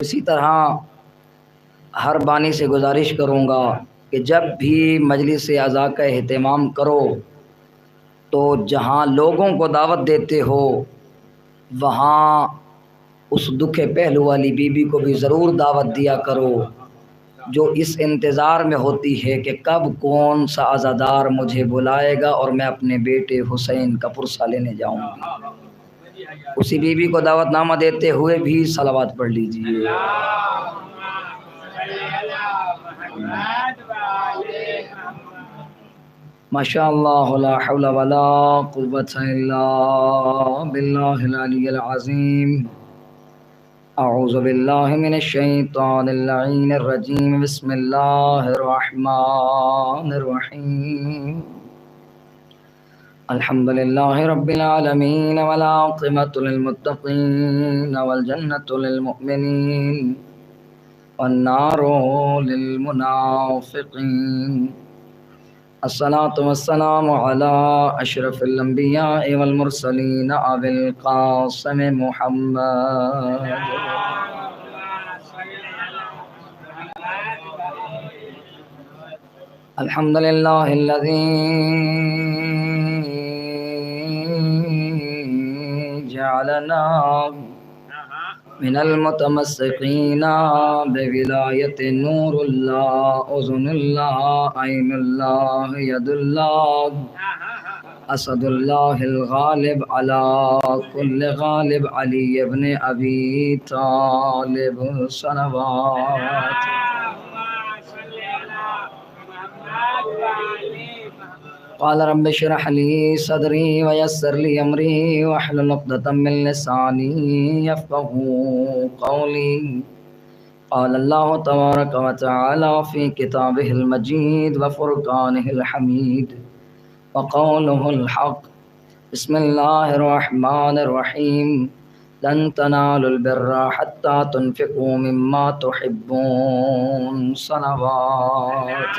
اسی طرح ہر بانی سے گزارش کروں گا کہ جب بھی مجلس عزا کا اہتمام کرو تو جہاں لوگوں کو دعوت دیتے ہو وہاں اس دکھ پہلو والی بی بی کو بھی ضرور دعوت دیا کرو، جو اس انتظار میں ہوتی ہے کہ کب کون سا عزادار مجھے بلائے گا اور میں اپنے بیٹے حسین کا پرسہ لینے جاؤں گی۔ اسی بی بی کو دعوت نامہ دیتے ہوئے بھی صلوات پڑھ لیجئے۔ ماشاء اللہ لا حول ولا قوة الا باللہ العلی العظیم۔ اعوذ باللہ من الشیطان اللعین الرجیم، بسم اللہ الرحمن الرحیم۔ الحمد للہ رب العالمین والعاقبۃ للمتقین والجنۃ للمؤمنین والنار للمنافقین۔ الصلاة والسلام علی اشرف الانبیاء والمرسلین ابی القاسم محمد۔ الحمد للہ الذی جعلنا من المتمسکین بولایت نور اللہ، اذن اللہ، عین اللہ، ید اللہ، اسد اللہ الغالب علی کل غالب، علی ابن ابی طالب صلوات۔ قال رب اشرح لي صدري ويسر لي امري واحلل عقدة من لساني يفقهوا قولي۔ قال الله تبارك وتعالى في كتابه المجيد وفرقانه الحميد وقوله الحق، بسم الله الرحمن الرحيم، لن تنالوا البر حتى تنفقوا مما تحبون۔ صلوات۔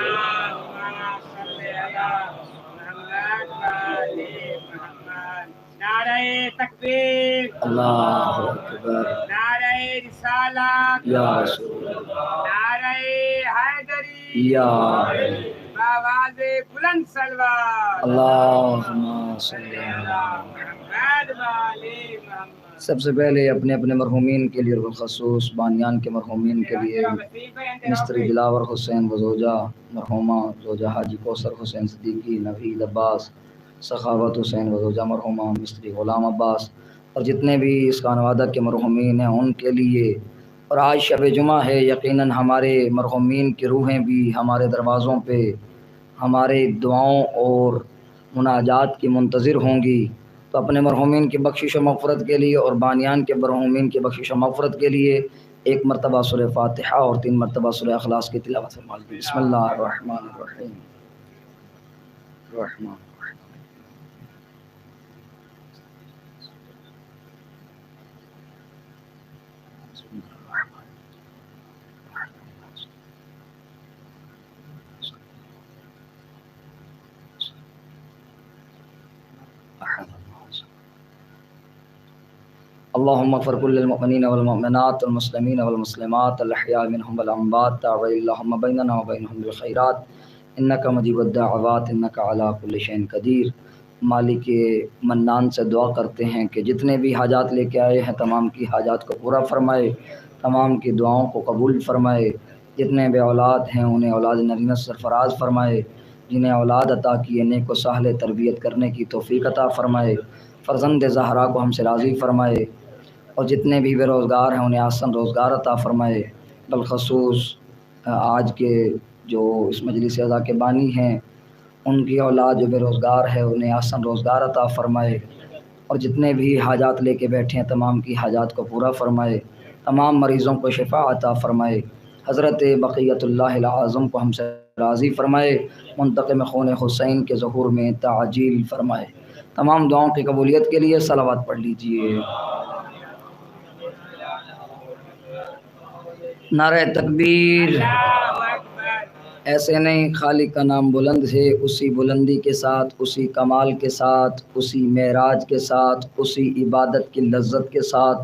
نعرہ تکبیر، اللہ اکبر، نعرہ رسالت، یا رسول اللہ، نعرہ حیدری، یا علی، آواز بلند سلوات، اللہم صلی علی۔ محمد والی محمد۔ سب سے پہلے اپنے اپنے مرحومین کے لیے اور بالخصوص بانیان کے مرحومین کے لیے مستری دلاور حسین و زوجہ مرحومہ زوجہ حاجی کوثر حسین صدیقی، نوید عباس، سخاوت حسین و زوجہ مرحومہ مستری غلام عباس، اور جتنے بھی اس خانوادہ کے مرحومین ہیں ان کے لیے۔ اور آج شب جمعہ ہے، یقیناً ہمارے مرحومین کی روحیں بھی ہمارے دروازوں پہ ہمارے دعاؤں اور مناجات کی منتظر ہوں گی، تو اپنے مرحومین کی بخشش و مغفرت کے لیے اور بانیان کے مرحومین کی بخشش و مغفرت کے لیے ایک مرتبہ سورہ فاتحہ اور 3 مرتبہ سورہ اخلاص کی تلاوت فرما لیجیے۔ بسم اللہ الرحمن الرحیم۔ الرحمن اللهم اغفر كل المؤمنين والمؤمنات والمسلمين والمسلمات الأحياء منهم والأموات، تعالى اللهم بيننا وبينهم بالخيرات إنك مجيب الدعوات إنك على كل شيء قدير۔ مالک منان سے دعا کرتے ہیں کہ جتنے بھی حاجات لے کے آئے ہیں تمام کی حاجات کو پورا فرمائے، تمام کی دعاؤں کو قبول فرمائے، جتنے بے اولاد ہیں انہیں اولاد نرینہ سرفراز فرمائے، جنہیں اولاد عطا کیے نیک و صالح تربیت کرنے کی توفیق عطا فرمائے، فرزند زہرا کو ہم سے راضی فرمائے، اور جتنے بھی بے روزگار ہیں انہیں آسن روزگار عطا فرمائے۔ بالخصوص آج کے جو اس مجلس عزا کے بانی ہیں ان کی اولاد جو بے روزگار ہے انہیں آسن روزگار عطا فرمائے، اور جتنے بھی حاجات لے کے بیٹھے ہیں تمام کی حاجات کو پورا فرمائے، تمام مریضوں کو شفا عطا فرمائے، حضرت بقیت اللہ العظم کو ہم سے راضی فرمائے، منتقم خون حسین کے ظہور میں تعجیل فرمائے۔ تمام دعاؤں کی قبولیت کے لیے صلوات پڑھ لیجئے۔ نعرہ تکبیر۔ ایسے نہیں، خالق کا نام بلند ہے، اسی بلندی کے ساتھ، اسی کمال کے ساتھ، اسی معراج کے ساتھ، اسی عبادت کی لذت کے ساتھ،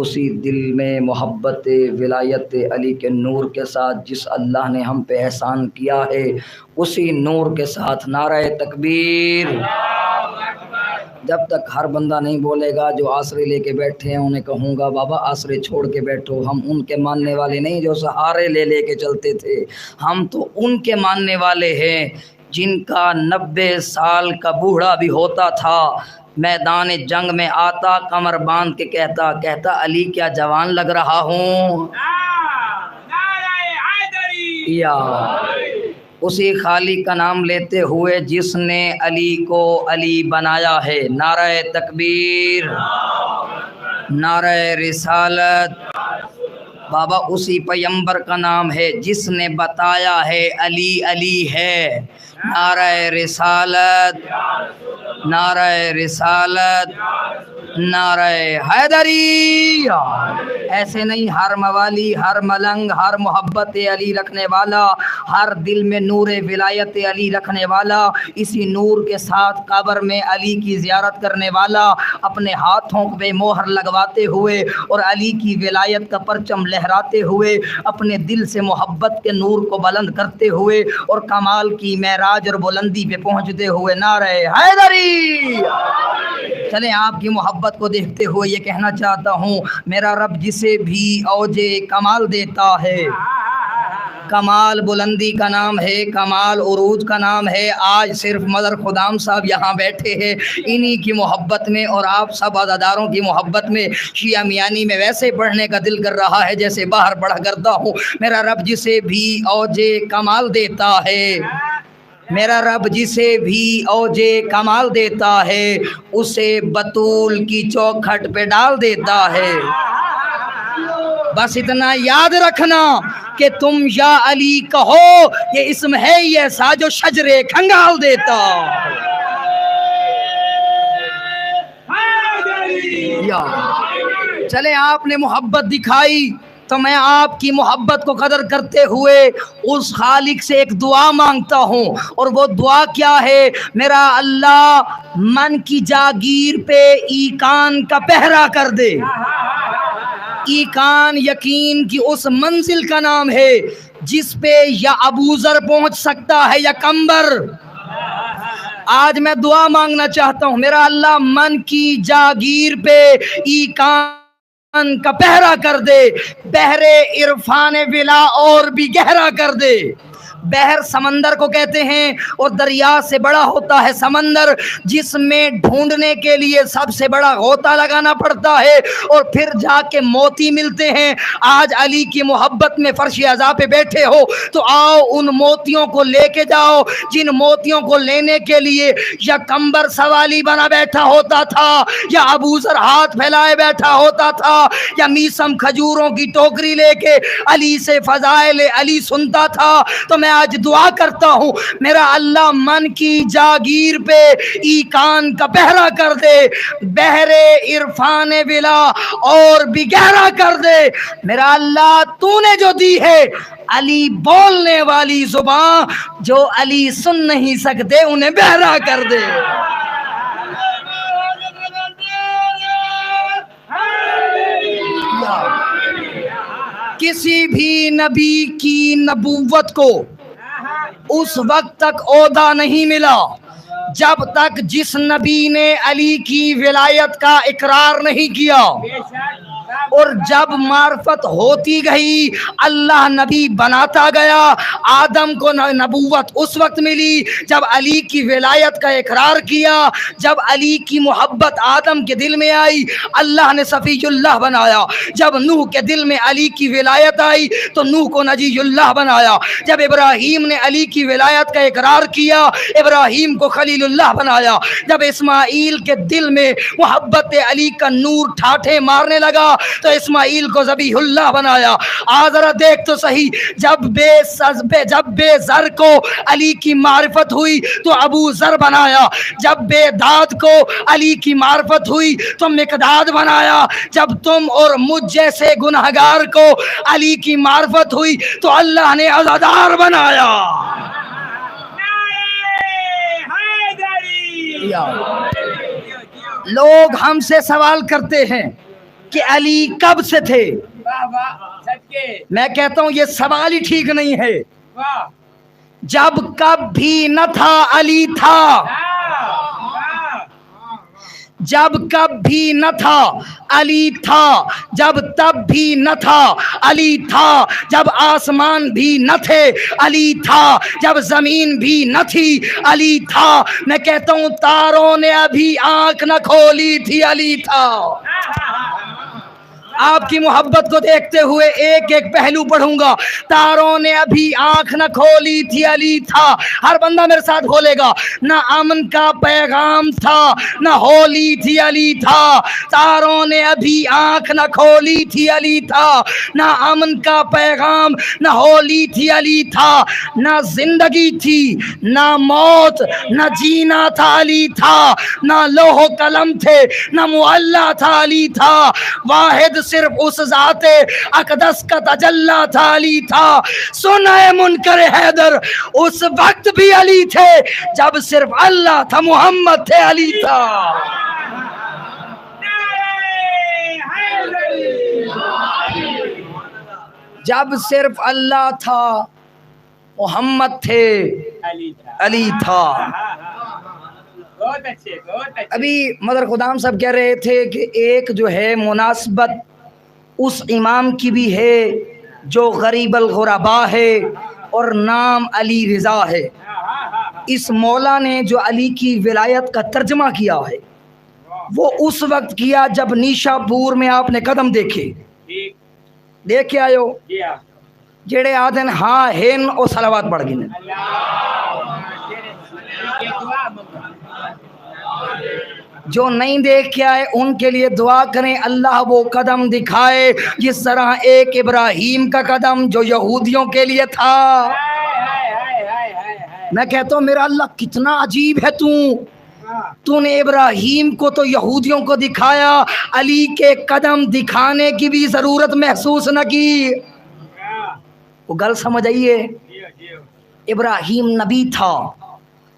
اسی دل میں محبت ولایت علی کے نور کے ساتھ جس اللہ نے ہم پہ احسان کیا ہے، اسی نور کے ساتھ نعرہ تکبیر۔ جب تک ہر بندہ نہیں بولے گا، جو آسرے لے کے بیٹھے ہیں انہیں کہوں گا بابا آسرے چھوڑ کے بیٹھو، ہم ان کے ماننے والے نہیں جو سہارے لے لے کے چلتے تھے، ہم تو ان کے ماننے والے ہیں جن کا 90 سال کا بوڑھا بھی ہوتا تھا، میدان جنگ میں آتا کمر باندھ کے کہتا علی کیا جوان لگ رہا ہوں، نعرہ حیدری یا اسی خالق کا نام لیتے ہوئے جس نے علی کو علی بنایا ہے۔ نعرہ تکبیر، نعرہ رسالت۔ بابا اسی پیمبر کا نام ہے جس نے بتایا ہے علی علی ہے۔ نعرہ رسالت، نعرہ رسالت، نعرہ حیدری۔ ایسے نہیں، ہر موالی، ہر ملنگ، ہر محبت علی رکھنے والا، ہر دل میں نور ولایت علی رکھنے والا، اسی نور کے ساتھ قبر میں علی کی زیارت کرنے والا، اپنے ہاتھوں پہ مہر لگواتے ہوئے اور علی کی ولایت کا پرچم لہراتے ہوئے، اپنے دل سے محبت کے نور کو بلند کرتے ہوئے اور کمال کی معراج اور بلندی پہ پہنچتے ہوئے نعرہ حیدری۔ چلیں آپ کی محبت کو دیکھتے ہوئے یہ کہنا چاہتا ہوں، میرا رب جسے بھی اوج کمال دیتا ہے، کمال بلندی کا نام ہے، کمال عروج کا نام ہے۔ آج صرف مدر خدام صاحب یہاں بیٹھے ہیں، انہی کی محبت میں اور آپ سب عزاداروں کی محبت میں شیعہ میانی میں ویسے پڑھنے کا دل کر رہا ہے جیسے باہر پڑھا کرتا ہوں۔ میرا رب جسے بھی اوج کمال دیتا ہے، میرا رب جسے بھی اوج کمال دیتا ہے، اسے بطول کی چوکھٹ پہ ڈال دیتا ہے۔ بس اتنا یاد رکھنا کہ تم یا علی کہو، یہ اسم ہے ہی ایسا جو شجرے کھنگال دیتا۔ یا چلے آپ نے محبت دکھائی تو میں آپ کی محبت کو قدر کرتے ہوئے اس خالق سے ایک دعا مانگتا ہوں، اور وہ دعا کیا ہے؟ میرا اللہ من کی جاگیر پہ ایقان کا پہرا کر دے۔ ایقان یقین کی اس منزل کا نام ہے جس پہ یا ابو ذر پہنچ سکتا ہے یا کمبر۔ آج میں دعا مانگنا چاہتا ہوں، میرا اللہ من کی جاگیر پہ ایقان کا پہرا کر دے، بحر عرفان ولا اور بھی گہرا کر دے۔ بحر سمندر کو کہتے ہیں، اور دریا سے بڑا ہوتا ہے سمندر، جس میں ڈھونڈنے کے لیے سب سے بڑا غوطہ لگانا پڑتا ہے اور پھر جا کے موتی ملتے ہیں۔ آج علی کی محبت میں فرش عزا پہ بیٹھے ہو تو آؤ ان موتیوں کو لے کے جاؤ، جن موتیوں کو لینے کے لیے یا کمبر سوالی بنا بیٹھا ہوتا تھا، یا ابو ذر ہاتھ پھیلائے بیٹھا ہوتا تھا، یا میسم کھجوروں کی ٹوکری لے کے علی سے فضائل علی سنتا تھا۔ تو میں آج دعا کرتا ہوں، میرا اللہ من کی جاگیر پہ ایقان کا پہرا کر دے، بحر عرفان ولا اور بھی گہرا کر دے۔ میرا اللہ تو نے جو دی ہے علی بولنے والی زبان، جو علی سن نہیں سکتے انہیں بہرا کر دے۔ کسی بھی نبی کی نبوت کو اس وقت تک عہدہ نہیں ملا جب تک جس نبی نے علی کی ولایت کا اقرار نہیں کیا، اور جب معرفت ہوتی گئی اللہ نبی بناتا گیا۔ آدم کو نبوت اس وقت ملی جب علی کی ولایت کا اقرار کیا، جب علی کی محبت آدم کے دل میں آئی اللہ نے صفی اللہ بنایا، جب نوح کے دل میں علی کی ولایت آئی تو نوح کو نجی اللہ بنایا، جب ابراہیم نے علی کی ولایت کا اقرار کیا ابراہیم کو خلیل اللہ بنایا، جب اسماعیل کے دل میں محبت علی کا نور ٹھاٹھے مارنے لگا تو اسماعیل کو ذبیح اللہ بنایا۔ ذرا دیکھ تو صحیح، جب بے ذر کو علی کی معرفت ہوئی تو ابو ذر بنایا، جب بے داد کو علی کی معرفت ہوئی تو مقداد بنایا، جب تم اور مجھ جیسے گنہگار کو علی کی معرفت ہوئی تو اللہ نے عزادار بنایا۔ لوگ ہم سے سوال کرتے ہیں کہ علی کب سے تھے؟ واہ واہ صدقے میں کہتا ہوں یہ سوال ہی ٹھیک نہیں ہے. واہ جب کب بھی نہ تھا علی تھا. واہ جب کب بھی نہ تھا علی تھا. جب تب بھی نہ تھا علی تھا. جب آسمان بھی نہ تھے علی تھا. جب زمین بھی نہ تھی علی تھا. میں کہتا ہوں تاروں نے ابھی آنکھ نہ کھولی تھی علی تھا. آپ کی محبت کو دیکھتے ہوئے ایک ایک پہلو پڑھوں گا. تاروں نے ابھی آنکھ نہ کھولی تھی علی تھا. ہر بندہ میرے ساتھ کھولے گا. نہ امن کا پیغام تھا نہ ہولی تھی علی تھا. تاروں نے ابھی آنکھ نہ کھولی تھی علی تھا. نہ امن کا پیغام نہ ہولی تھی علی تھا. نہ زندگی تھی نہ موت نہ جینا تھا علی تھا. نہ لوح و قلم تھے نہ معلّہ تھا علی تھا. واحد صرف اس ذات اقدس کا تجلی تھا علی تھا. سنائے منکر حیدر اس وقت بھی علی تھے جب صرف اللہ تھا محمد تھے علی تھا. جب صرف اللہ تھا محمد تھے علی تھا. بہت اچھے بہت اچھے. ابھی مدر خدام صاحب کہہ رہے تھے کہ ایک جو ہے مناسبت اس امام کی بھی ہے جو غریب الغربا ہے اور نام علی رضا ہے. اس مولا نے جو علی کی ولایت کا ترجمہ کیا ہے وہ اس وقت کیا جب نیشا پور میں آپ نے قدم دیکھے. ٹھیک دیکھ کے آئے ہو جی ہاں. جڑے آدھن ہاں ہین او صلوات پڑھ گئے. جو نہیں دیکھ کے آئے ان کے لیے دعا کریں اللہ وہ قدم دکھائے جس طرح ایک ابراہیم کا قدم جو یہودیوں کے لیے تھا. میں کہتا ہوں میرا اللہ کتنا عجیب ہے تو نے ابراہیم کو تو یہودیوں کو دکھایا, علی کے قدم دکھانے کی بھی ضرورت محسوس نہ کی. وہ گل سمجھ آئیے, ابراہیم نبی تھا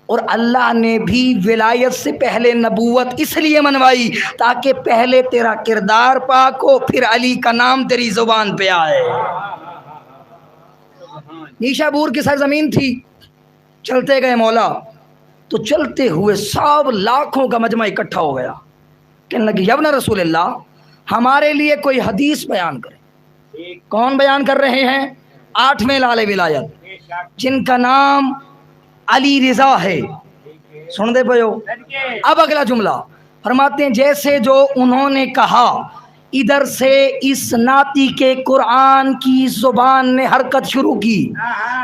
اور اللہ نے بھی ولایت سے پہلے نبوت اس لیے منوائی تاکہ پہلے تیرا کردار پاک ہو پھر علی کا نام تیری زبان پہ آئے. نیشا پور کی سرزمین تھی, چلتے گئے مولا تو چلتے ہوئے سب لاکھوں کا مجمع اکٹھا ہو گیا. کہنے لگے یا ابن رسول اللہ ہمارے لیے کوئی حدیث بیان کرے. کون بیان کر رہے ہیں؟ 8ویں لال ولایت جن کا نام علی رضا ہے. سن دے پہو. اب اگلا جملہ فرماتے ہیں جیسے جو انہوں نے کہا ادھر سے اس ناتی کے قرآن کی زبان نے حرکت شروع کی.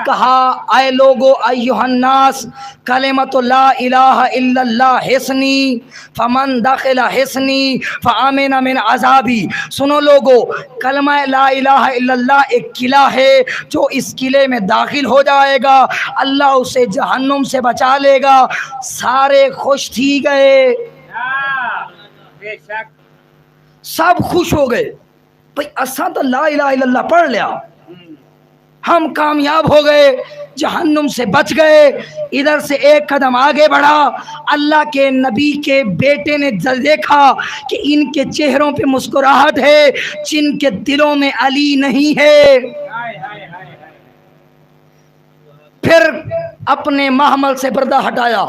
کہا اے لوگو ایھا الناس کلمۃ لا الہ الا اللہ حصنی فمن دخل حصنی فامن من عذابی. سنو لوگو کلمہ لا الہ الا اللہ ایک قلعہ ہے, جو اس قلعے میں داخل ہو جائے گا اللہ اسے جہنم سے بچا لے گا. سارے خوش تھی گئے, بے شک سب خوش ہو گئے. بھئی اساں تو لا الہ الا اللہ پڑھ لیا, ہم کامیاب ہو گئے, جہنم سے بچ گئے. ادھر سے ایک قدم آگے بڑھا, اللہ کے نبی کے بیٹے نے دیکھا کہ ان کے چہروں پہ مسکراہٹ ہے, جن کے دلوں میں علی نہیں ہے. پھر اپنے محمل سے پردہ ہٹایا,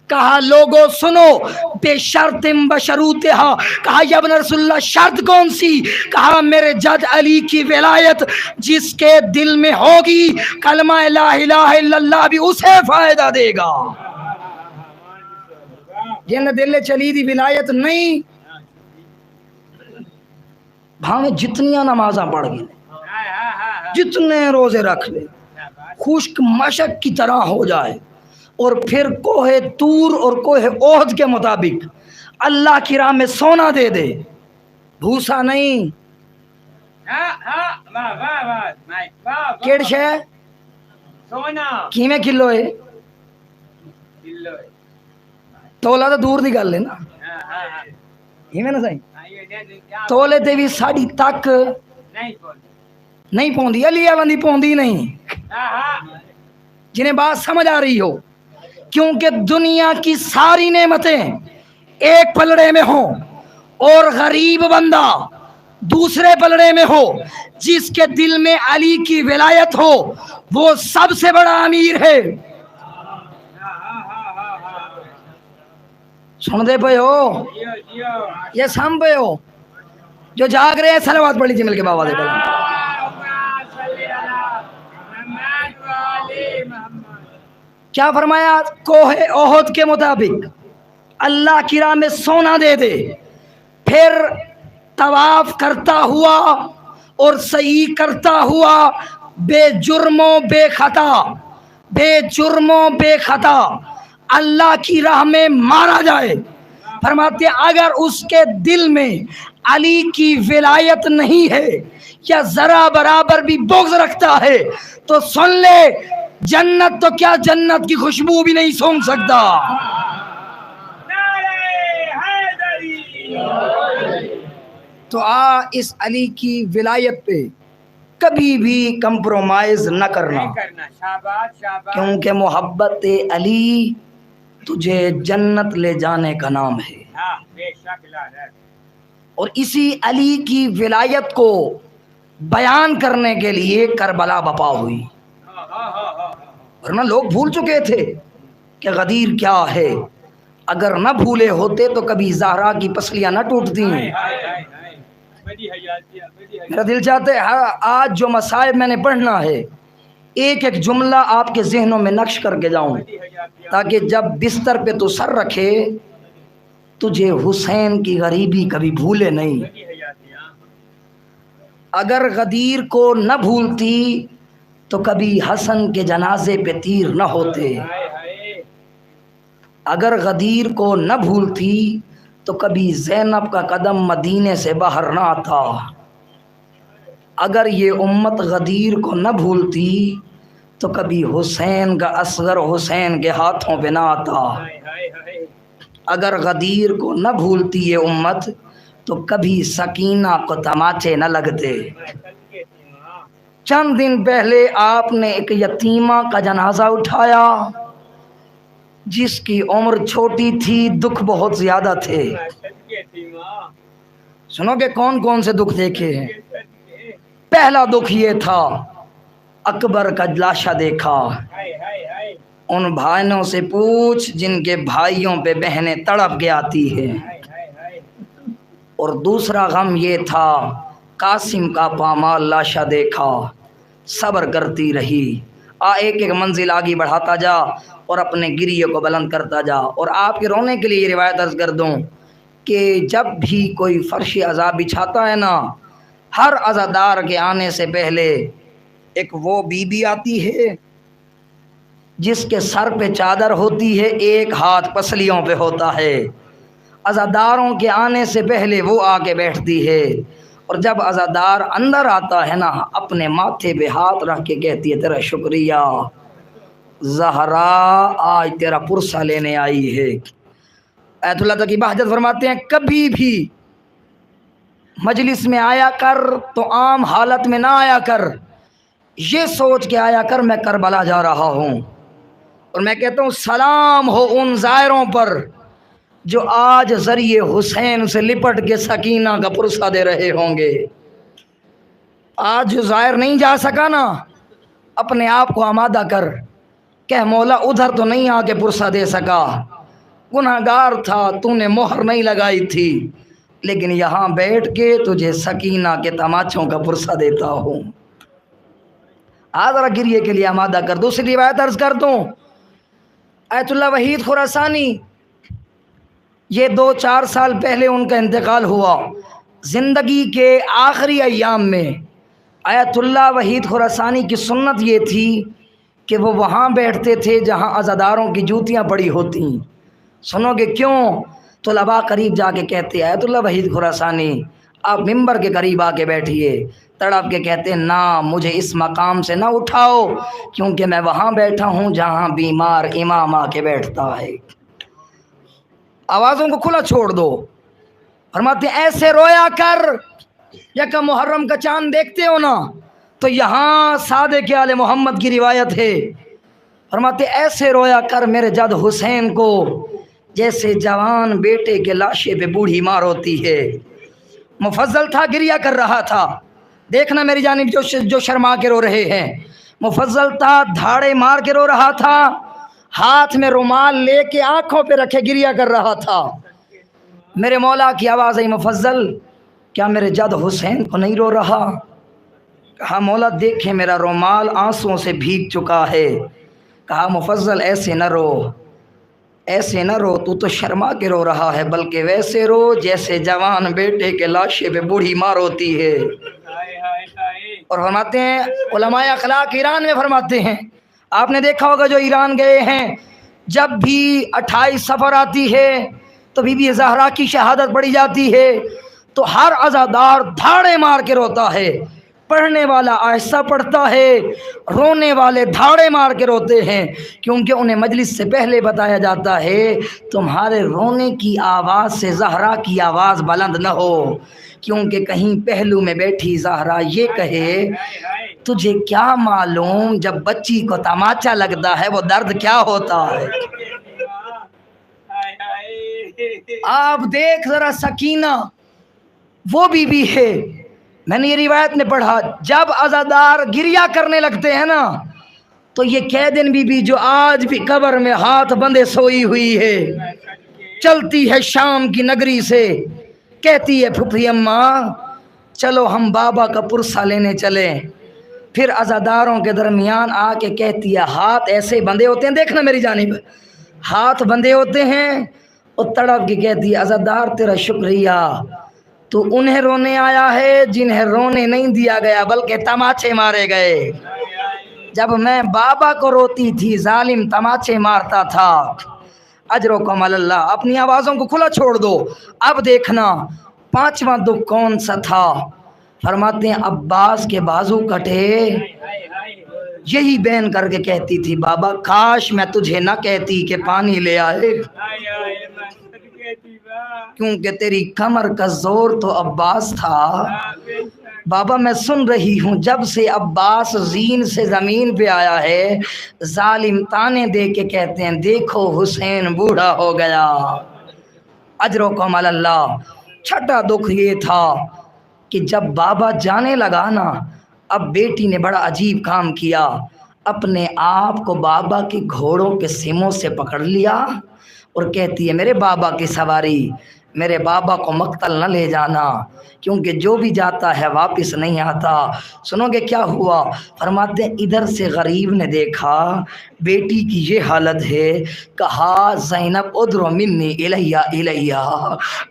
کہا لوگوں سنو بے شرط بشروطہا. کہا یا ابن رسول اللہ شرط کون سی؟ کہا میرے جد علی کی ولایت جس کے دل میں ہوگی کلمہ لا الہ الا اللہ بھی اسے فائدہ دے گا. جن دل چلی دی ولایت نہیں بھاویں جتنیاں نمازاں پڑھ گئے, جتنے روزے رکھ لے, خشک مشک کی طرح ہو جائے, اور پھر کوہ طور اور کوہ احد کے مطابق اللہ کی راہ میں سونا دے دے, بھوسا نہیں. کیڑ شے سونا کیویں کلو ہے؟ تولا تو دور دی گل ہے نا, ایویں نا صحیح. تولے تے بھی ساڑی تک نہیں پوندی, علی بندی پوندی نہیں. جنہیں بات سمجھ آ رہی ہو, کیونکہ دنیا کی ساری نعمتیں ایک پلڑے میں ہوں اور غریب بندہ دوسرے پلڑے میں ہو، جس کے دل میں علی کی ولایت ہو وہ سب سے بڑا امیر ہے۔ سن دے پے ہو، جیو جیو یہ سم پے ہو، جو جاگ رہے ہیں صلوات پڑھ لیجیے مل کے بابا دے بلند۔ اللہم صلی علی محمد و آل محمد۔ کیا فرمایا؟ کوہ احد کے مطابق اللہ کی راہ میں سونا دے دے، پھر طواف کرتا ہوا اور سعی کرتا ہوا بے جرم و بے خطا، بے جرم و بے خطا اللہ کی راہ میں مارا جائے۔ فرماتے ہیں اگر اس کے دل میں علی کی ولایت نہیں ہے یا ذرا برابر بھی بغض رکھتا ہے تو سن لے، جنت تو کیا جنت کی خوشبو بھی نہیں سونگھ سکتا۔ نعرہ حیدری۔ تو اس علی کی ولایت پہ کبھی بھی کمپرومائز نہ کرنا، نہیں کرنا، شاباش شاباش۔ کیونکہ محبت علی تجھے جنت لے جانے کا نام ہے۔ ہاں بے شک لا ہے۔ اور اسی علی کی ولایت کو بیان کرنے کے لیے کربلا بپا ہوئی، ورنہ لوگ بھول چکے تھے کہ غدیر کیا ہے۔ اگر نہ بھولے ہوتے تو کبھی زہرا کی پسلیاں نہ ٹوٹتی ہیں۔ بڑی حیاتیہ، بڑی میرا دل چاہتا ہے آج جو مصائب میں نے پڑھنا ہے ایک ایک جملہ آپ کے ذہنوں میں نقش کر کے جاؤں، حیاتیہ۔ تاکہ جب بستر پہ تو سر رکھے تجھے حسین کی غریبی کبھی بھولے نہیں۔ بڑی حیاتیہ۔ اگر غدیر کو نہ بھولتی تو کبھی حسن کے جنازے پہ تیر نہ ہوتے، ہائے ہائے۔ اگر غدیر کو نہ بھولتی تو کبھی زینب کا قدم مدینے سے باہر نہ آتا، اگر یہ امت غدیر کو نہ بھولتی تو کبھی حسین کا اصغر حسین کے ہاتھوں پہ نہ آتا، ہائے ہائے ہائے۔ اگر غدیر کو نہ بھولتی یہ امت تو کبھی سکینہ کو تماچے نہ لگتے۔ چند دن پہلے آپ نے ایک یتیمہ کا جنازہ اٹھایا جس کی عمر چھوٹی تھی، دکھ بہت زیادہ تھے۔ سنو کہ کون کون سے دکھ دیکھے ہیں۔ پہلا دکھ یہ تھا، اکبر کا لاشا دیکھا۔ ان بھائیوں سے پوچھ جن کے بھائیوں پہ بہنیں تڑپ کے آتی ہے۔ اور دوسرا غم یہ تھا، قاسم کا پامال لاشا دیکھا، صبر کرتی رہی۔ ایک ایک منزل آگے بڑھاتا جا اور اپنے گریے کو بلند کرتا جا۔ اور آپ کے رونے کے لیے یہ روایت عرض کر دوں کہ جب بھی کوئی فرش عذاب بچھاتا ہے نا، ہر عزادار کے آنے سے پہلے ایک وہ بی بی آتی ہے جس کے سر پہ چادر ہوتی ہے، ایک ہاتھ پسلیوں پہ ہوتا ہے۔ عزاداروں کے آنے سے پہلے وہ آ کے بیٹھتی ہے، اور جب عزادار اندر آتا ہے نا اپنے ماتھے پہ ہاتھ رکھ کے کہتی ہے تیرا شکریہ زہرا، آج تیرا پرسہ لینے آئی ہے۔ ایت اللہ تقی بہجت فرماتے ہیں کبھی بھی مجلس میں آیا کر تو عام حالت میں نہ آیا کر، یہ سوچ کے آیا کر میں کربلا جا رہا ہوں۔ اور میں کہتا ہوں سلام ہو ان زائروں پر جو آج ذریعے حسین سے لپٹ کے سکینہ کا پرسہ دے رہے ہوں گے۔ آج جو زائر نہیں جا سکا نا، اپنے آپ کو آمادہ کر، کہ مولا ادھر تو نہیں آ کے پرسہ دے سکا، گناہگار تھا، تو نے مہر نہیں لگائی تھی، لیکن یہاں بیٹھ کے تجھے سکینہ کے تماچوں کا پرسہ دیتا ہوں۔ ذرا گریے کے لیے آمادہ کر۔ دوسری روایت عرض کر دوں، ایت اللہ وحید خراسانی، یہ 2-4 سال پہلے ان کا انتقال ہوا۔ زندگی کے آخری ایام میں ایت اللہ وحید خراسانی کی سنت یہ تھی کہ وہ وہاں بیٹھتے تھے جہاں عزاداروں کی جوتیاں پڑی ہوتی۔ سنو گے کیوں؟ طلباء قریب جا کے کہتے ایت اللہ وحید خراسانی آپ ممبر کے قریب آ کے بیٹھیے، تڑپ کے کہتے نہ مجھے اس مقام سے نہ اٹھاؤ، کیونکہ میں وہاں بیٹھا ہوں جہاں بیمار امام آ کے بیٹھتا ہے۔ آوازوں کو کھلا چھوڑ دو۔ فرماتے ہیں ایسے رویا کر، یک محرم کا چاند دیکھتے ہو نا تو یہاں صادق آل محمد کی روایت ہے، فرماتے ایسے رویا کر میرے جد حسین کو جیسے جوان بیٹے کے لاشے پہ بوڑھی مار ہوتی ہے۔ مفضل تھا گریہ کر رہا تھا، دیکھنا میری جانب جو شرما کے رو رہے ہیں، مفضل تھا دھاڑے مار کے رو رہا تھا، ہاتھ میں رومال لے کے آنکھوں پہ رکھے گریہ کر رہا تھا۔ میرے مولا کی آواز آئی، مفضل کیا میرے جد حسین کو نہیں رو رہا؟ کہا مولا دیکھیں میرا رومال آنسوؤں سے بھیگ چکا ہے۔ کہا مفضل ایسے نہ رو، ایسے نہ رو، تو شرما کے رو رہا ہے، بلکہ ویسے رو جیسے جوان بیٹے کے لاشے پہ بوڑھی ماں روتی ہے۔ اور فرماتے ہیں علماء اخلاق ایران میں فرماتے ہیں، آپ نے دیکھا ہوگا جو ایران گئے ہیں، جب بھی 28 صفر آتی ہے تو بی بی زہرا کی شہادت پڑھی جاتی ہے تو ہر عزادار دھاڑے مار کے روتا ہے، پڑھنے والا آہستہ پڑھتا ہے، رونے والے دھاڑے مار کے روتے ہیں، کیونکہ انہیں مجلس سے پہلے بتایا جاتا ہے تمہارے رونے کی آواز سے زہرا کی آواز بلند نہ ہو، کیونکہ کہیں پہلو میں بیٹھی زہرا یہ کہے تجھے کیا معلوم جب بچی کو تماچا لگتا ہے وہ درد کیا ہوتا ہے۔ آپ دیکھ ذرا سکینہ وہ بی بی ہے، میں نے یہ روایت میں پڑھا، جب عزادار گریہ کرنے لگتے ہیں نا تو یہ قیدن بی بی جو آج بھی قبر میں ہاتھ بندھے سوئی ہوئی ہے، چلتی ہے شام کی نگری سے، کہتی ہے پھپھی اماں چلو ہم بابا کا پرسہ لینے چلیں، پھر عزاداروں کے درمیان آ کے کہتی ہے ہاتھ ایسے بندھے ہوتے ہیں، دیکھنا میری جانب، ہاتھ بندھے ہوتے ہیں، اور تڑپ کے کہتی ہے عزادار تیرا شکریہ، تو انہیں رونے آیا ہے جنہیں رونے نہیں دیا گیا بلکہ تماچے مارے گئے۔ جب میں بابا کو روتی تھی ظالم تماچے مارتا تھا۔ اجرکم اللہ، اپنی آوازوں کو کھلا چھوڑ دو۔ اب دیکھنا 5واں دکھ کون سا تھا؟ فرماتے ہیں عباس کے بازو کٹے، یہی بین کر کے کہتی تھی بابا کاش میں تجھے نہ کہتی کہ پانی لے آئے، کیونکہ تیری کمر کا زور تو عباس تھا۔ بابا میں سن رہی ہوں جب سے عباس زین سے زمین پہ آیا ہے ظالم تانے دے کے کہتے ہیں دیکھو حسین بوڑھا ہو گیا۔ اجرکم اللہ۔ چھٹا دکھ یہ تھا کہ جب بابا جانے لگا نا، اب بیٹی نے بڑا عجیب کام کیا، اپنے آپ کو بابا کے گھوڑوں کے سموں سے پکڑ لیا اور کہتی ہے میرے بابا کی سواری، میرے بابا کو مقتل نہ لے جانا، کیونکہ جو بھی جاتا ہے واپس نہیں آتا۔ سنو گے کیا ہوا؟ فرماتے ہیں ادھر سے غریب نے دیکھا بیٹی کی یہ حالت ہے، کہا زینب ادرو منی الیہ الیہ،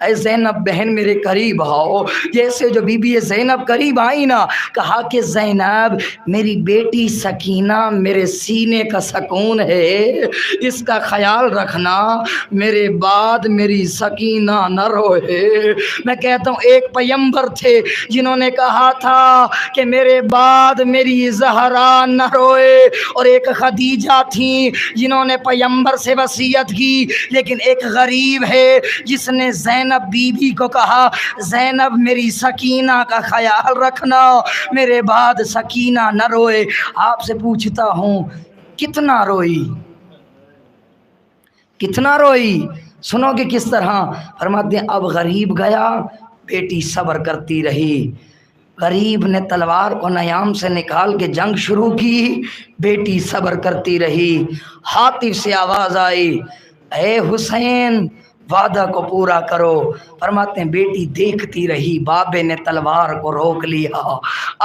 اے زینب بہن میرے قریب آؤ۔ جیسے جو بی بی زینب قریب آئی نا، کہا کہ زینب میری بیٹی سکینہ میرے سینے کا سکون ہے، اس کا خیال رکھنا، میرے بعد میری سکینہ نہ روئے۔ میں کہتا ہوں ایک پیغمبر تھے جنہوں نے کہا تھا کہ میرے بعد میری زہرا نہ روئے، اور ایک خدیجہ تھیں جنہوں نے پیغمبر سے وصیت کی، لیکن ایک غریب ہے جس نے زینب بی بی کو کہا زینب میری سکینہ کا خیال رکھنا، میرے بعد سکینہ نہ روئے۔ آپ سے پوچھتا ہوں کتنا روئی، کتنا روئی؟ سنو کہ کس طرح؟ فرماتے ہیں اب غریب گیا، بیٹی صبر کرتی رہی، غریب نے تلوار کو نیام سے نکال کے جنگ شروع کی، بیٹی صبر کرتی رہی۔ حاطف سے آواز آئی اے حسین وعدہ کو پورا کرو۔ فرماتے ہیں بیٹی دیکھتی رہی، بابے نے تلوار کو روک لیا،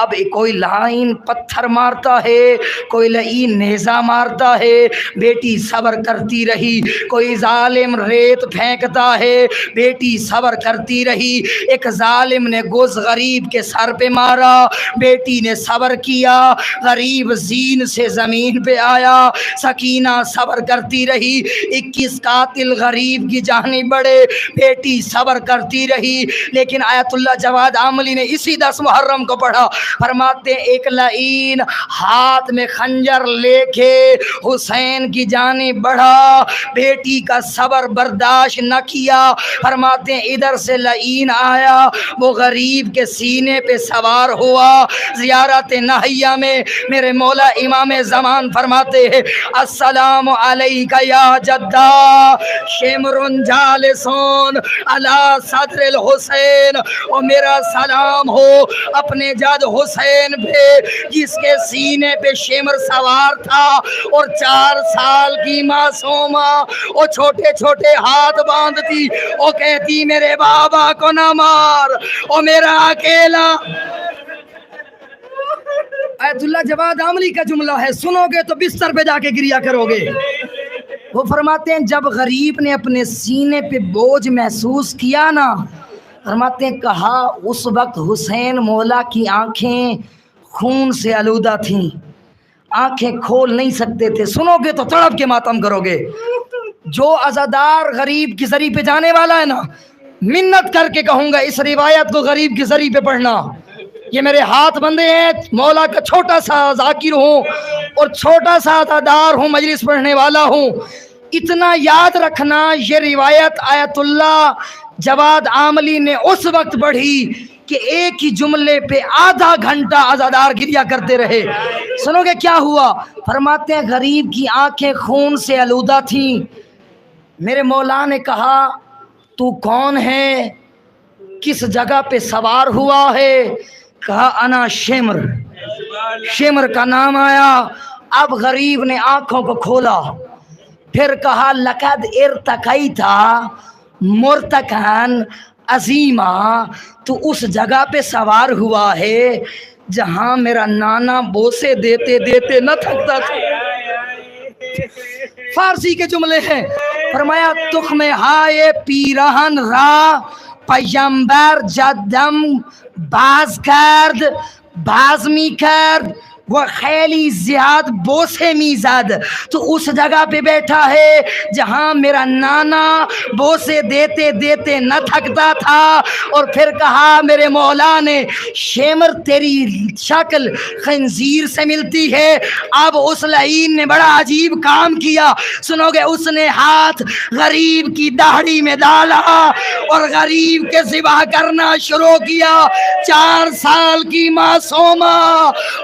اب کوئی لائن پتھر مارتا ہے، کوئی لعین نیزہ مارتا ہے، بیٹی صبر کرتی رہی، کوئی ظالم ریت پھینکتا ہے، بیٹی صبر کرتی رہی، ایک ظالم نے گوز غریب کے سر پہ مارا، بیٹی نے صبر کیا، غریب زین سے زمین پہ آیا، سکینہ صبر کرتی رہی، 21 قاتل غریب کی جانب بڑھے، بیٹی صبر کرتی رہی۔ لیکن آیت اللہ جواد عاملی نے اسی 10 محرم کو پڑھا، فرماتے ہیں ایک لعین ہاتھ میں خنجر لے کے حسین کی جانب بڑھا، بیٹی کا صبر برداشت نہ کیا، فرماتے ہیں ادھر سے لعین آیا، وہ غریب کے سینے پہ سوار ہوا۔ زیارت نہیہ میں میرے مولا امام زمان فرماتے ہیں السلام علیکہ یا جدہ شمر جا جالسون علی صدر الحسین، اور میرا سلام ہو اپنے جد حسین پہ جس کے سینے پہ شمر سوار تھا، اور 4 سال کی معصومہ اور چھوٹے چھوٹے ہاتھ باندھتی اور کہتی میرے بابا کو نہ مار، اور میرا اکیلا آیت اللہ جواد عاملی کا جملہ ہے، سنو گے تو بستر پہ جا کے گریا کرو گے۔ وہ فرماتے ہیں جب غریب نے اپنے سینے پہ بوجھ محسوس کیا نا، فرماتے ہیں کہا اس وقت حسین مولا کی آنکھیں خون سے آلودہ تھیں، آنکھیں کھول نہیں سکتے تھے۔ سنو گے تو تڑپ کے ماتم کرو گے۔ جو عزادار غریب کی زری پہ جانے والا ہے نا، منت کر کے کہوں گا اس روایت کو غریب کی زری پہ پڑھنا۔ یہ میرے ہاتھ بندے ہیں، مولا کا چھوٹا سا ذاکر ہوں اور چھوٹا سا عزادار ہوں، مجلس پڑھنے والا ہوں۔ اتنا یاد رکھنا یہ روایت آیت اللہ جواد عاملی نے اس وقت پڑھی کہ ایک ہی جملے پہ آدھا گھنٹہ عزادار گریا کرتے رہے۔ سنو گے کیا ہوا؟ فرماتے ہیں غریب کی آنکھیں خون سے آلودہ تھیں۔ میرے مولا نے کہا تو کون ہے، کس جگہ پہ سوار ہوا ہے؟ کہا انا شمر، شمر کا نام آیا۔ اب غریب نے آنکھوں کو کھولا، پھر کہا لقد ارتقیتا مرتقان عظیما، تو اس جگہ پہ سوار ہوا ہے جہاں میرا نانا بوسے دیتے دیتے نہ تھکتا تھا۔ فارسی کے جملے ہیں۔ فرمایا تخم ہائے پیرہن را پیمبر جدم باز کرد، باز می کرد وہ خیلی زیاد بوسے می زد، تو اس جگہ پہ بیٹھا ہے جہاں میرا نانا بوسے دیتے دیتے نہ تھکتا تھا۔ اور پھر کہا میرے مولا نے شمر تیری شکل خنزیر سے ملتی ہے۔ اب اس لعین نے بڑا عجیب کام کیا، سنو گے، اس نے ہاتھ غریب کی داڑھی میں ڈالا اور غریب کے ذبح کرنا شروع کیا۔ 4 سال کی معصومہ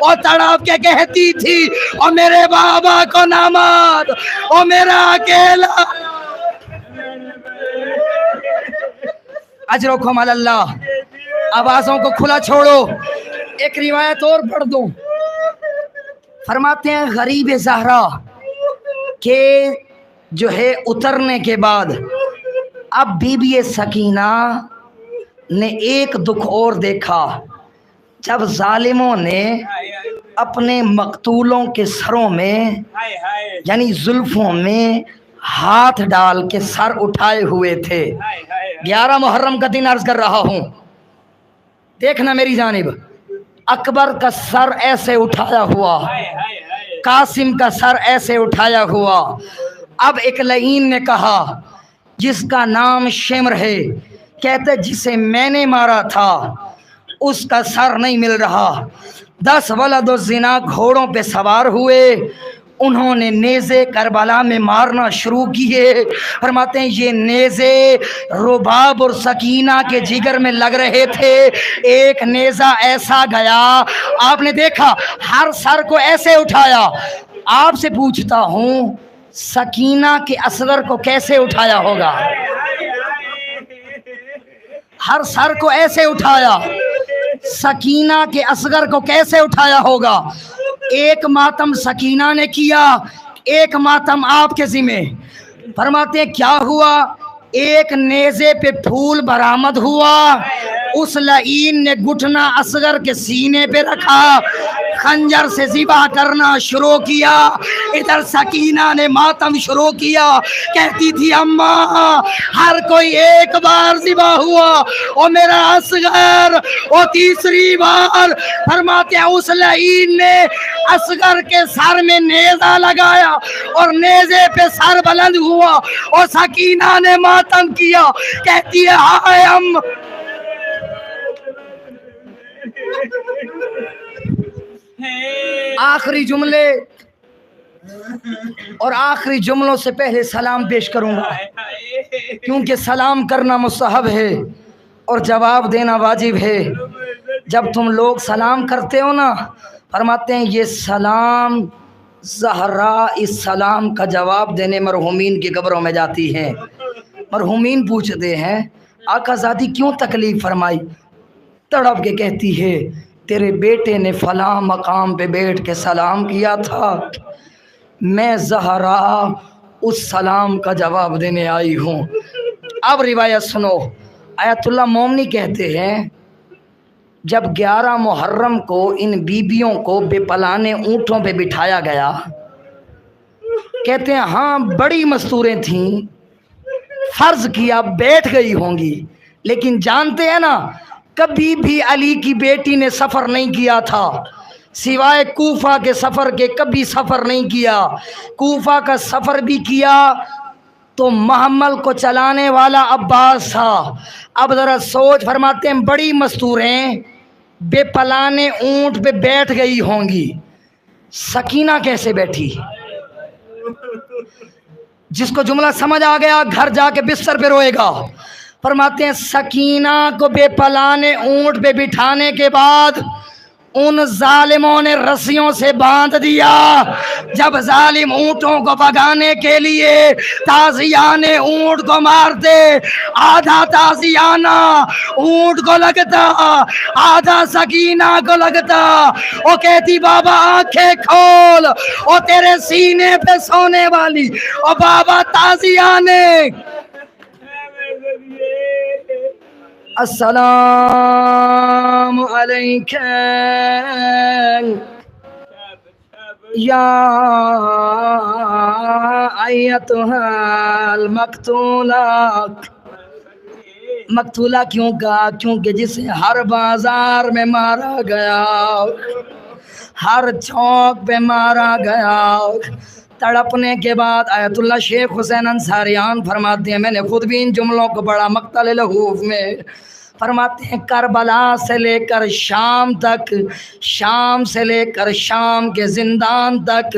اور تڑپ کے کہتی تھی اور میرے بابا کو نہ مار، اور میرا اکیلا اجرکم علی اللہ۔ آوازوں کو کھلا چھوڑو، ایک روایت اور پڑھ دوں۔ فرماتے ہیں غریب زہرا کہ جو ہے اترنے کے بعد اب بی بی سکینہ نے ایک دکھ اور دیکھا۔ جب ظالموں نے اپنے مقتولوں کے سروں میں یعنی زلفوں میں ہاتھ ڈال کے سر اٹھائے ہوئے تھے۔ 11 محرم کا دن عرض کر رہا ہوں، دیکھنا میری جانب، اکبر کا سر ایسے اٹھایا ہوا، قاسم کا سر ایسے اٹھایا ہوا۔ اب ایک لعین نے کہا جس کا نام شمر ہے، کہتے جسے میں نے مارا تھا اس کا سر نہیں مل رہا۔ 10 ولد الزنا گھوڑوں پہ سوار ہوئے، انہوں نے نیزے کربلا میں مارنا شروع کیے۔ فرماتے ہیں یہ نیزے رباب اور سکینہ کے جگر میں لگ رہے تھے۔ ایک نیزہ ایسا گیا، آپ نے دیکھا ہر سر کو ایسے اٹھایا۔ آپ سے پوچھتا ہوں سکینہ کے اصغر کو کیسے اٹھایا ہوگا؟ ہر سر کو ایسے اٹھایا، سکینہ کے اصغر کو کیسے اٹھایا ہوگا؟ ایک ماتم سکینہ نے کیا، ایک ماتم آپ کے ذمہ۔ فرماتے ہیں کیا ہوا؟ ایک نیزے پہ پھول برآمد ہوا، اس لعین نے گھٹنا اصغر کے سینے پہ رکھا، خنجر سے ذبح کرنا شروع کیا۔ ادھر سکینہ نے ماتم شروع کیا، کہتی تھی اماں ہر کوئی ایک بار ذبح ہوا اور میرا اصغر، اور تیسری بار فرماتے ہیں اس لعین نے اصغر کے سر میں نیزہ لگایا اور نیزے پہ سر بلند ہوا، اور سکینہ نے ماتم کیا، کہتی ہے ہائے ام۔ آخری جملے اور آخری جملوں سے پہلے سلام پیش کروں گا، کیونکہ سلام کرنا مستحب ہے اور جواب دینا واجب ہے۔ جب تم لوگ سلام کرتے ہو نا، فرماتے ہیں یہ سلام زہرا اس سلام کا جواب دینے مرحومین کی قبروں میں جاتی ہیں۔ مرحومین پوچھتے ہیں آقا زادی کیوں تکلیف فرمائی؟ تڑپ کے کہتی ہے تیرے بیٹے نے فلاں مقام پہ بیٹھ کے سلام کیا تھا، میں زہرا اس سلام کا جواب دینے آئی ہوں۔ اب روایت سنو، آیت اللہ مومنی کہتے ہیں جب 11 محرم کو ان بیبیوں کو بے پلانے اونٹوں پہ بٹھایا گیا، کہتے ہیں ہاں بڑی مستوریں تھیں، فرض کیا بیٹھ گئی ہوں گی، لیکن جانتے ہیں نا کبھی بھی علی کی بیٹی نے سفر نہیں کیا تھا، سوائے کوفہ کے سفر کے کبھی سفر نہیں کیا۔ کوفہ کا سفر بھی کیا تو محمل کو چلانے والا عباس تھا۔ اب ذرا سوچ، فرماتے ہیں بڑی مستوریں بے پلانے اونٹ پہ بیٹھ گئی ہوں گی، سکینہ کیسے بیٹھی؟ جس کو جملہ سمجھ آ گیا گھر جا کے بستر پہ روئے گا۔ فرماتے ہیں سکینہ کو بے پلانے اونٹ پہ بٹھانے کے بعد ان ظالموں نے رسیوں سے باندھ دیا۔ جب ظالم اونٹوں کو بھگانے کے لیے تازیانے اونٹ کو مارتے، آدھا تازیانہ اونٹ کو لگتا، آدھا سکینہ کو لگتا۔ وہ کہتی بابا آنکھیں کھول، وہ تیرے سینے پہ سونے والی، او بابا تازیانے السلام علیکم یا ایتھا المقتولہ۔ مقتولہ کیوں کہا؟ کیونکہ جسے ہر بازار میں مارا گیا، ہر چوک پہ مارا گیا۔ تڑپنے کے بعد آیت اللہ شیخ حسین انصاریان فرماتے ہیں، میں نے خود بھی ان جملوں کو پڑھا مقتل لہوف میں، فرماتے ہیں کربلا سے لے کر شام تک، شام سے لے کر شام کے زندان تک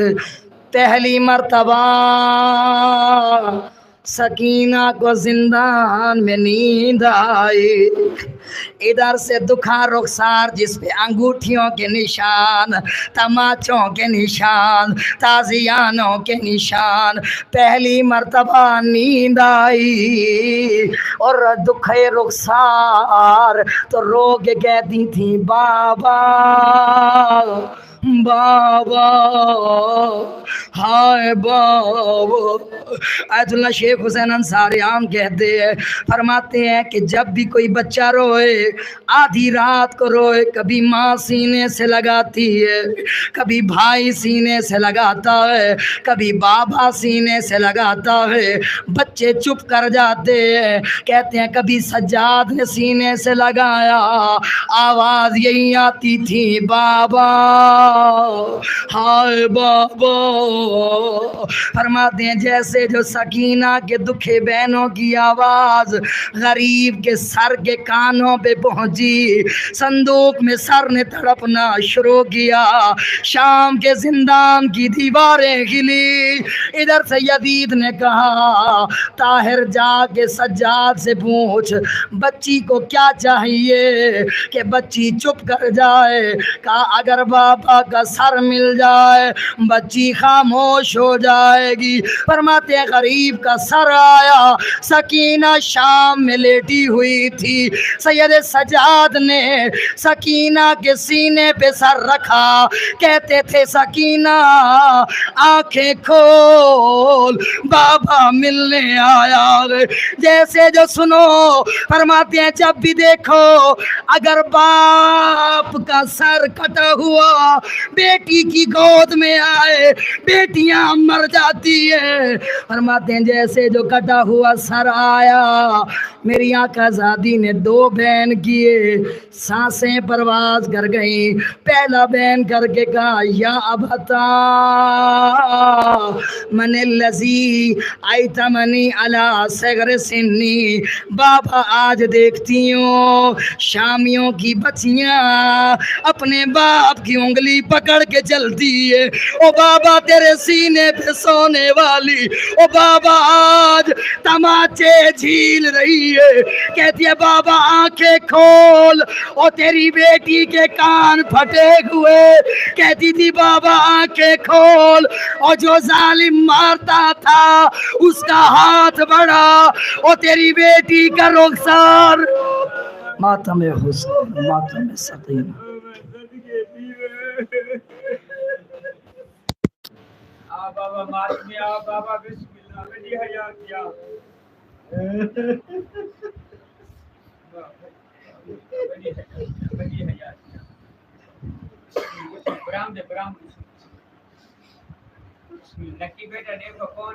پہلی مرتبہ سکینہ کو زندان میں نیند آئی۔ ادھر سے دکھا رخسار جس پہ انگوٹھیوں کے نشان، تماچوں کے نشان، تازیانوں کے نشان، پہلی مرتبہ نیند آئی اور دکھے رخسار تو رو کے کہتی تھی بابا بابا ہائے بابا۔ آیت اللہ شیخ حسین انصاریان کہتے ہیں، فرماتے ہیں کہ جب بھی کوئی بچہ روئے، آدھی رات کو روئے، کبھی ماں سینے سے لگاتی ہے، کبھی بھائی سینے سے لگاتا ہے، کبھی بابا سینے سے لگاتا ہے، بچے چپ کر جاتے ہیں۔ کہتے ہیں کبھی سجاد نے سینے سے لگایا، آواز یہی آتی تھی بابا ہائے بابا۔ فرماتے ہیں جیسے جو سکینہ کے دکھے بہنوں کی آواز غریب کے سر کے کانوں پہ پہنچی، صندوق میں سر نے تڑپنا شروع کیا، شام کے زندان کی دیواریں ہلی۔ ادھر سے یزید نے کہا طاہر جا کے سجاد سے پوچھ بچی کو کیا چاہیے کہ بچی چپ کر جائے۔ کہا اگر بابا کا سر مل جائے بچی خاموش ہو جائے گی۔ فرماتے ہیں غریب کا سر آیا، سکینہ شام میں لیٹی ہوئی تھی، سید سجاد نے سکینہ کے سینے پہ سر رکھا، کہتے تھے سکینہ آنکھیں کھول بابا ملنے آیا۔ جیسے جو سنو، فرماتے ہیں جب بھی دیکھو اگر باپ کا سر کٹا ہوا بیٹی کی گود میں آئے، بیٹیاں مر جاتی ہیں۔ فرماتے ہیں جیسے جو کٹا ہوا سر آیا، میری آقا زادی نے 2 بین کیے، سانسیں پرواز کر گئیں۔ پہلا بین کر کے کہا یا ابتا من الذی ایتمنی علی صغر سنی، بابا آج دیکھتی ہوں شامیوں کی بچیاں اپنے باپ کی انگلی انگلی پکڑ کے چلتی ہے، او بابا تیرے سینے پہ سونے والی، او بابا آج تماچے جھیل رہی ہے، کہتی ہے بابا آنکھیں کھول، او تیری بیٹی کے کان پھٹے ہوئے، کہتی تھی بابا آنکھیں کھول، اور جو ظالم مارتا تھا اس کا ہاتھ بڑھا، اور تیری بیٹی کا رخسار ماتم حسین، ماتم سکینہ۔ آ بابا مات میں آ بابا، بسم اللہ، بڑی حیات کیا بڑی حیات کیا برام دے برام، نکی بیٹا دیکھو کون